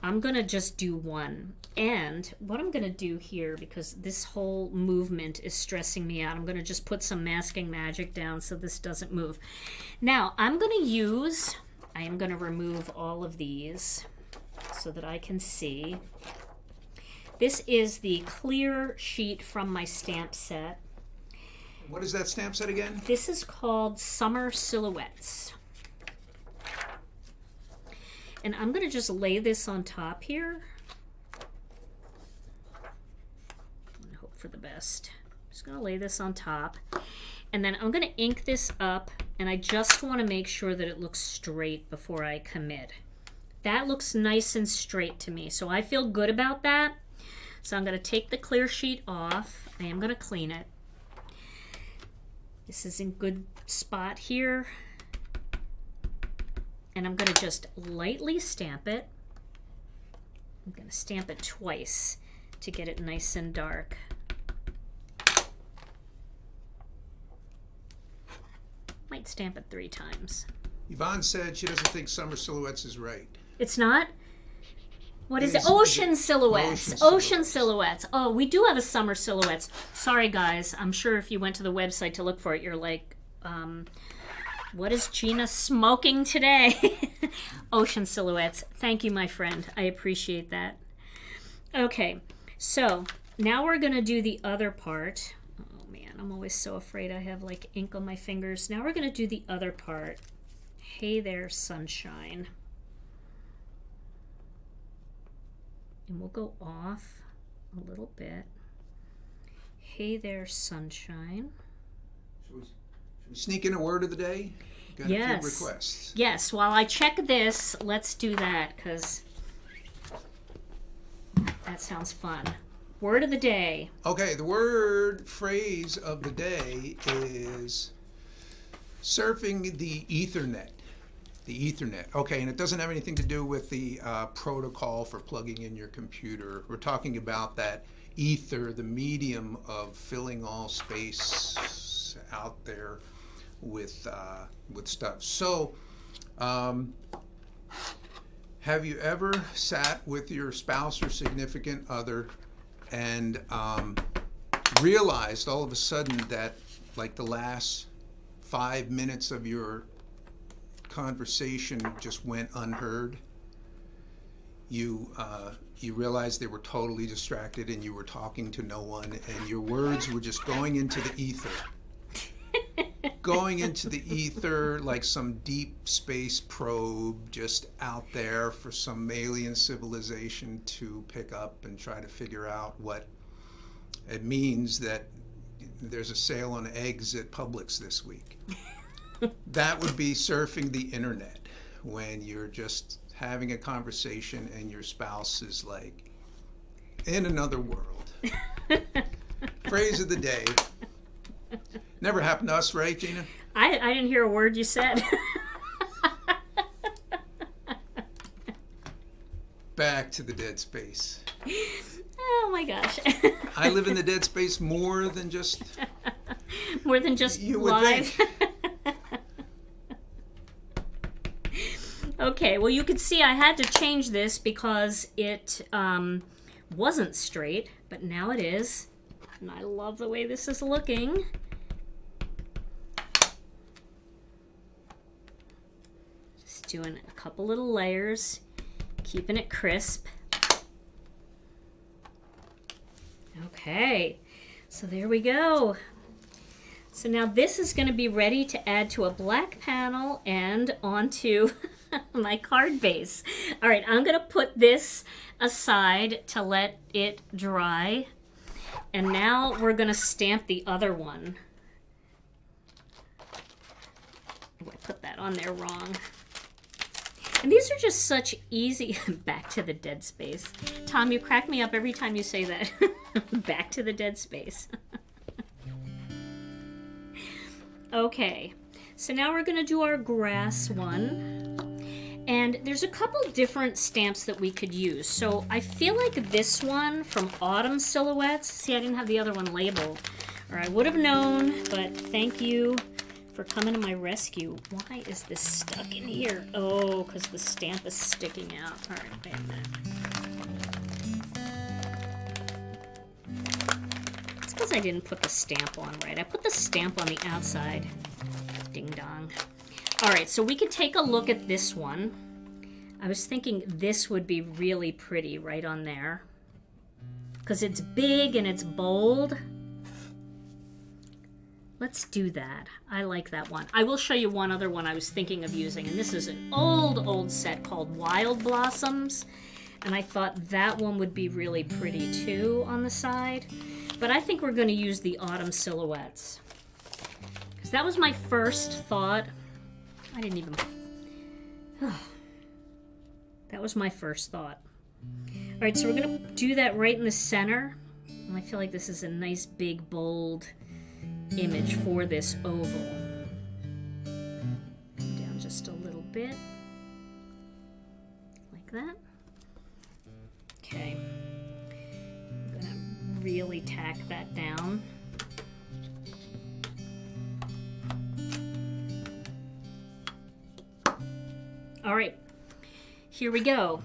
I'm going to just do one. And what I'm going to do here, because this whole movement is stressing me out, I'm going to just put some masking magic down so this doesn't move. Now, I am going to remove all of these so that I can see. This is the clear sheet from my stamp set. What is that stamp set again? This is called Summer Silhouettes. And I'm going to just lay this on top here. And hope for the best. I'm just going to lay this on top. And then I'm going to ink this up, and I just want to make sure that it looks straight before I commit. That looks nice and straight to me, so I feel good about that. So I'm going to take the clear sheet off. I am going to clean it. This is in good spot here. And I'm going to just lightly stamp it. I'm going to stamp it twice to get it nice and dark. Might stamp it 3 times. Yvonne said she doesn't think Summer Silhouettes is right. It's not? What is it? Ocean Silhouettes. Ocean Silhouettes. Oh, we do have a Summer Silhouettes. Sorry, guys. I'm sure if you went to the website to look for it, you're like, what is Gina smoking today? Ocean Silhouettes. Thank you, my friend. I appreciate that. Okay, so now we're going to do the other part. Oh, man, I'm always so afraid I have, like, ink on my fingers. Now we're going to do the other part. Hey there, sunshine. And we'll go off a little bit. Hey there, sunshine. Should we sneak in a word of the day? Got yes. a few requests. Yes, while I check this, let's do that, because that sounds fun. Word of the day. Okay, the phrase of the day is surfing the Ethernet. The Ethernet. Okay, and it doesn't have anything to do with the protocol for plugging in your computer. We're talking about that ether, the medium of filling all space out there with stuff. So, have you ever sat with your spouse or significant other and realized all of a sudden that, like, the last 5 minutes of your conversation just went unheard? You you realized they were totally distracted and you were talking to no one and your words were just going into the ether. Going into the ether like some deep space probe just out there for some alien civilization to pick up and try to figure out what it means that there's a sale on eggs at Publix this week. That would be surfing the internet when you're just having a conversation and your spouse is like in another world. Phrase of the day. Never happened to us, right, Gina? I didn't hear a word you said. Back to the dead space. Oh my gosh. I live in the dead space more than just you would live. think. Okay, well you can see I had to change this because it wasn't straight, but now it is. And I love the way this is looking. Just doing a couple little layers, keeping it crisp. Okay, so there we go. So now this is going to be ready to add to a black panel and onto my card base. All right, I'm going to put this aside to let it dry. And now we're going to stamp the other one. Oh, I put that on there wrong. And these are just such easy... Back to the dead space. Tom, you crack me up every time you say that. Back to the dead space. Okay, so now we're going to do our grass one. And there's a couple different stamps that we could use. So I feel like this one from Autumn Silhouettes. See, I didn't have the other one labeled. Or I would have known, but thank you for coming to my rescue. Why is this stuck in here? Oh, because the stamp is sticking out. All right, wait a minute. It's because I didn't put the stamp on right. I put the stamp on the outside. Ding dong. All right, so we could take a look at this one. I was thinking this would be really pretty right on there because it's big and it's bold. Let's do that. I like that one. I will show you one other one I was thinking of using, and this is an old set called Wild Blossoms, and I thought that one would be really pretty too on the side. But I think we're going to use the Autumn Silhouettes because that was my first thought. I didn't even... That was my first thought. All right, so we're going to do that right in the center. And I feel like this is a nice, big, bold image for this oval. Down just a little bit. Like that. Okay. I'm going to really tack that down. All right, here we go.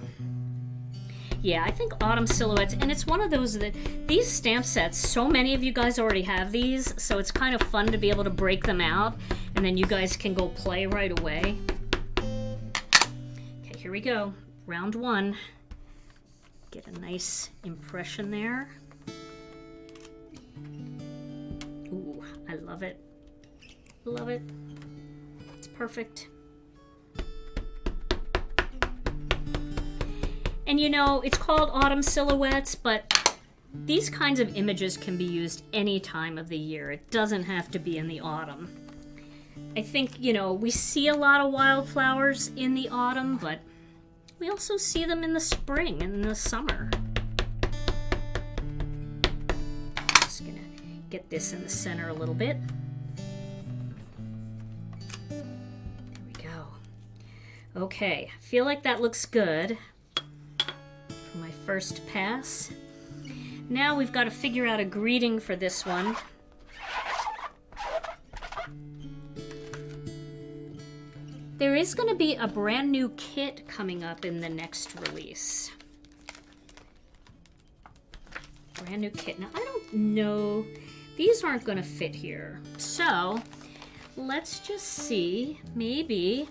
Yeah, I think Autumn Silhouettes, and it's one of those that these stamp sets, so many of you guys already have these, so it's kind of fun to be able to break them out, and then you guys can go play right away. Okay, here we go. Round one. Get a nice impression there. Ooh, I love it. Love it. It's perfect. And you know, it's called Autumn Silhouettes, but these kinds of images can be used any time of the year. It doesn't have to be in the autumn. I think, you know, we see a lot of wildflowers in the autumn, but we also see them in the spring and in the summer. Just gonna get this in the center a little bit. There we go. Okay, I feel like that looks good. My first pass. Now we've got to figure out a greeting for this one. There is going to be a brand new kit coming up in the next release. Brand new kit. Now I don't know, these aren't going to fit here. So let's just see, maybe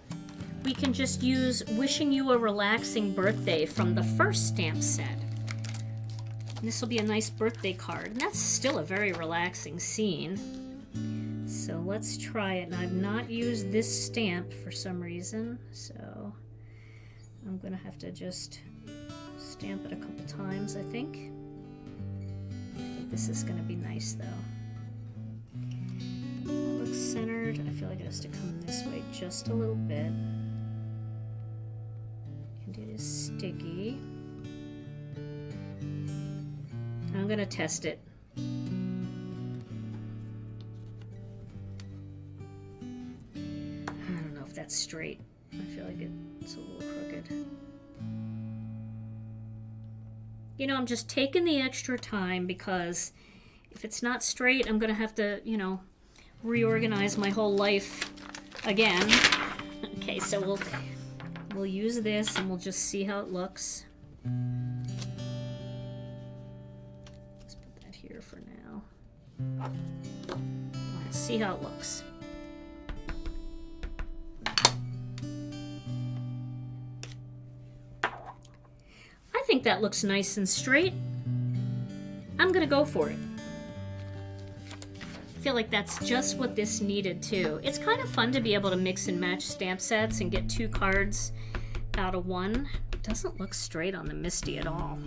we can just use Wishing You a Relaxing Birthday from the first stamp set. This will be a nice birthday card. And that's still a very relaxing scene. So let's try it. And I've not used this stamp for some reason. So I'm going to have to just stamp it a couple times, I think. This is going to be nice, though. It looks centered. I feel like it has to come this way just a little bit. And it is sticky. I'm going to test it. I don't know if that's straight. I feel like it's a little crooked. You know, I'm just taking the extra time because if it's not straight, I'm going to have to, you know, reorganize my whole life again. Okay, so we'll use this and we'll just see how it looks. Let's put that here for now. Let's see how it looks. I think that looks nice and straight. I'm gonna go for it. I feel like that's just what this needed too. It's kind of fun to be able to mix and match stamp sets and get 2 cards out of one. It doesn't look straight on the Misty at all.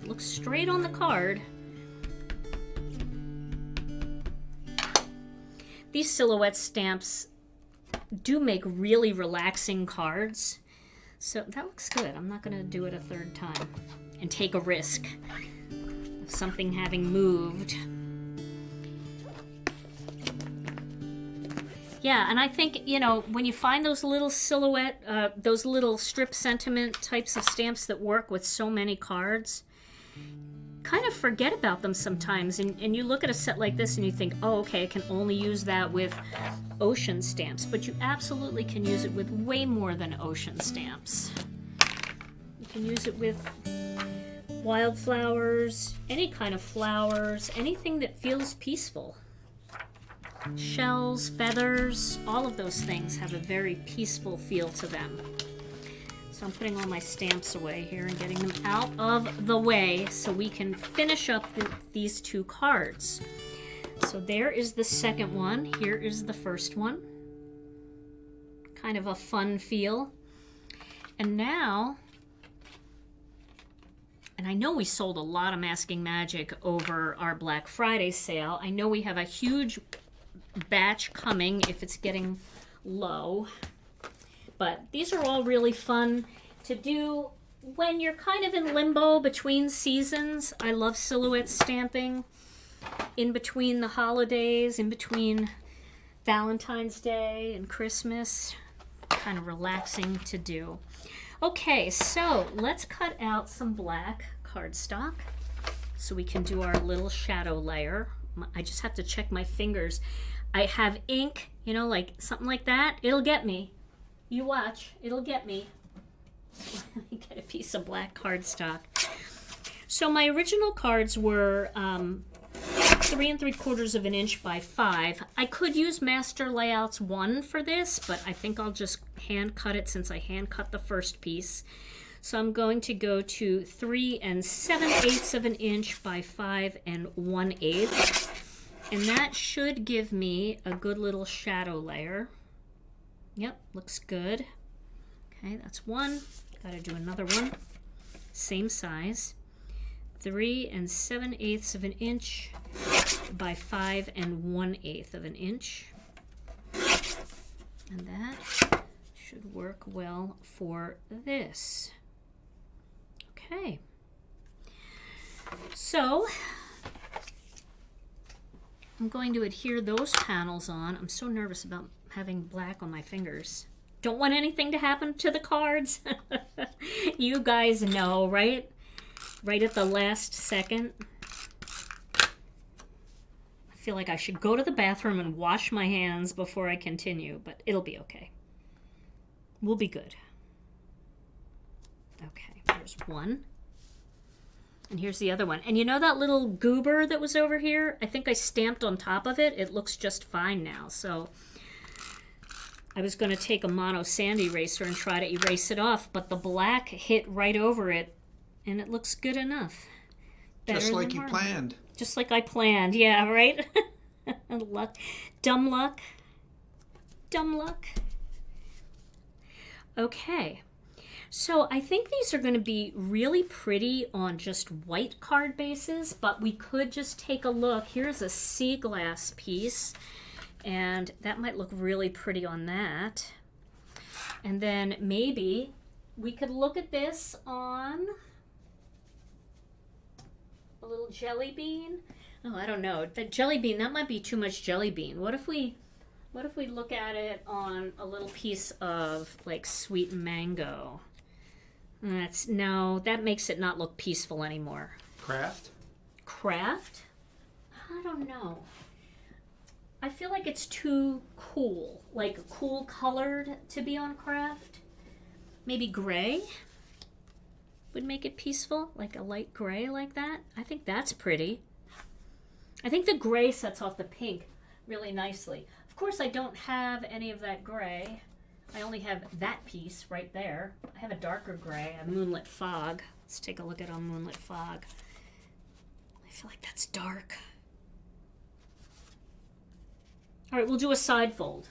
It looks straight on the card. These silhouette stamps do make really relaxing cards. So that looks good. I'm not going to do it a third time and take a risk of something having moved. Yeah, and I think, you know, when you find those little silhouette, those little strip sentiment types of stamps that work with so many cards, kind of forget about them sometimes. And you look at a set like this and you think, oh, okay, I can only use that with ocean stamps. But you absolutely can use it with way more than ocean stamps. You can use it with wildflowers, any kind of flowers, anything that feels peaceful. Shells, feathers, all of those things have a very peaceful feel to them. So I'm putting all my stamps away here and getting them out of the way so we can finish up these 2 cards. So there is the second one. Here is the first one. Kind of a fun feel. And now, and I know we sold a lot of Masking Magic over our Black Friday sale. I know we have a huge batch coming if it's getting low. But these are all really fun to do when you're kind of in limbo between seasons. I love silhouette stamping in between the holidays, in between Valentine's Day and Christmas. Kind of relaxing to do. Okay, so let's cut out some black cardstock so we can do our little shadow layer. I just have to check my fingers. I have ink, you know, like something like that. It'll get me. You watch, it'll get me. Let me get a piece of black cardstock. So my original cards were 3 3/4 of an inch by 5. I could use Master Layouts 1 for this, but I think I'll just hand cut it since I hand cut the first piece. So I'm going to go to 3 7/8 of an inch by 5 1/8. And that should give me a good little shadow layer. Yep, looks good. Okay, that's one. Got to do another one. Same size. 3 7/8 of an inch by 5 1/8 of an inch. And that should work well for this. Okay. So I'm going to adhere those panels on. I'm so nervous about having black on my fingers. Don't want anything to happen to the cards. You guys know, right? Right at the last second. I feel like I should go to the bathroom and wash my hands before I continue, but it'll be okay. We'll be good. Okay, there's one. And here's the other one. And you know that little goober that was over here? I think I stamped on top of it. It looks just fine now. So I was going to take a mono sand eraser and try to erase it off, but the black hit right over it, and it looks good enough. Just like you planned. Just like I planned, yeah, right? Luck. Dumb luck. Dumb luck. Okay. So I think these are going to be really pretty on just white card bases, but we could just take a look. Here's a sea glass piece, and that might look really pretty on that. And then maybe we could look at this on a little jelly bean. Oh, I don't know. The jelly bean, that might be too much jelly bean. What if we look at it on a little piece of like sweet mango? That makes it not look peaceful anymore. Craft? Craft? I don't know. I feel like it's too cool, like cool colored to be on craft. Maybe gray would make it peaceful, like a light gray like that. I think that's pretty. I think the gray sets off the pink really nicely. Of course, I don't have any of that gray. I only have that piece right there. I have a darker gray, a Moonlit Fog. Let's take a look at on Moonlit Fog. I feel like that's dark. All right, we'll do a side fold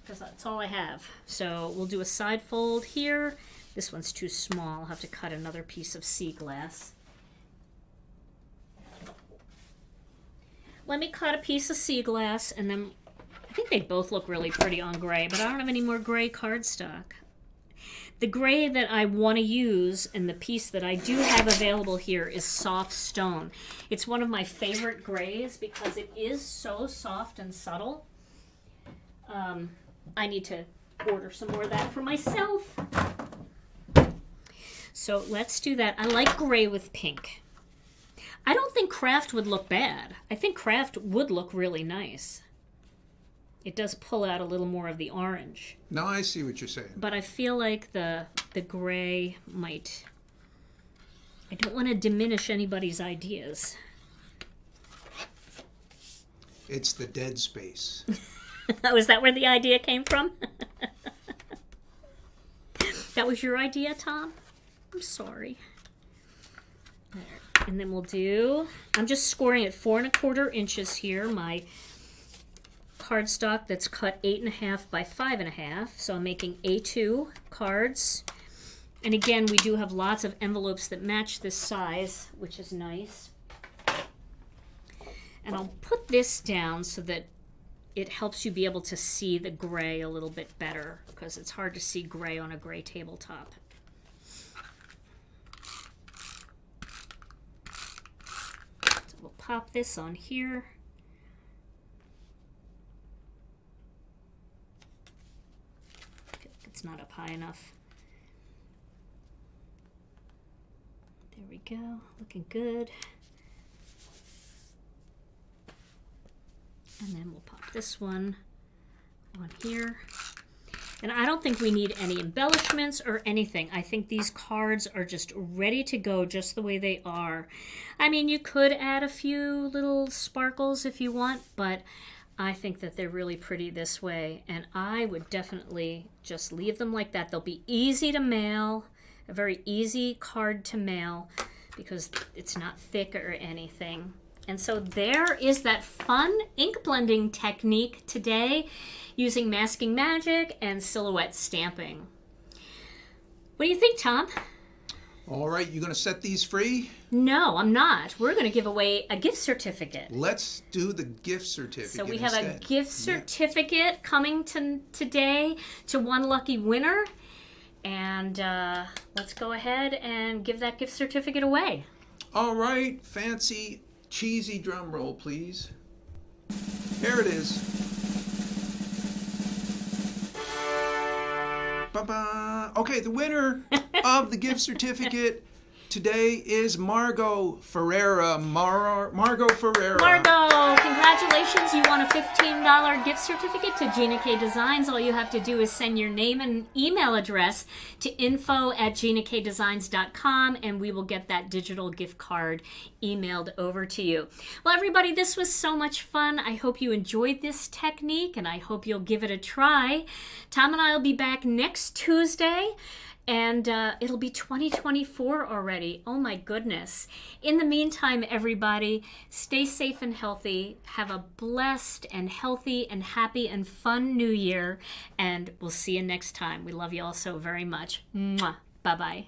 because that's all I have. So we'll do a side fold here. This one's too small. I'll have to cut another piece of sea glass. Let me cut a piece of sea glass, and then I think they both look really pretty on gray, but I don't have any more gray cardstock. The gray that I want to use and the piece that I do have available here is Soft Stone. It's one of my favorite grays because it is so soft and subtle. I need to order some more of that for myself. So let's do that. I like gray with pink. I don't think craft would look bad. I think craft would look really nice. It does pull out a little more of the orange. No, I see what you're saying. But I feel like the gray might... I don't want to diminish anybody's ideas. It's the dead space. Oh, is that where the idea came from? That was your idea, Tom? I'm sorry. And then we'll do... I'm just scoring at 4 1/4 inches here. My cardstock that's cut 8.5 by 5.5, so I'm making A2 cards. And again, we do have lots of envelopes that match this size, which is nice. And I'll put this down so that it helps you be able to see the gray a little bit better, because it's hard to see gray on a gray tabletop. So we'll pop this on here. It's not up high enough. There we go, looking good. And then we'll pop this one on here. And I don't think we need any embellishments or anything. I think these cards are just ready to go just the way they are. I mean, you could add a few little sparkles if you want, but I think that they're really pretty this way, and I would definitely just leave them like that. They'll be easy to mail, a very easy card to mail because it's not thick or anything. And so there is that fun ink blending technique today using masking magic and silhouette stamping. What do you think, Tom? All right, you going to set these free? No, I'm not. We're going to give away a gift certificate. Let's do the gift certificate. So we have instead. a gift certificate coming today to one lucky winner. And let's go ahead and give that gift certificate away. All right, fancy, cheesy drum roll, please. Here it is. Ba-ba. Okay, the winner of the gift certificate today is Margo Ferrera. Margo Ferrera. Margo, congratulations. You won a $15 gift certificate to Gina K Designs. All you have to do is send your name and email address to info@ginakdesigns.com and we will get that digital gift card emailed over to you. Well, everybody, this was so much fun. I hope you enjoyed this technique and I hope you'll give it a try. Tom and I will be back next Tuesday. And it'll be 2024 already. Oh my goodness. In the meantime, everybody, stay safe and healthy. Have a blessed and healthy and happy and fun new year. And we'll see you next time. We love you all so very much. Mwah. Bye-bye.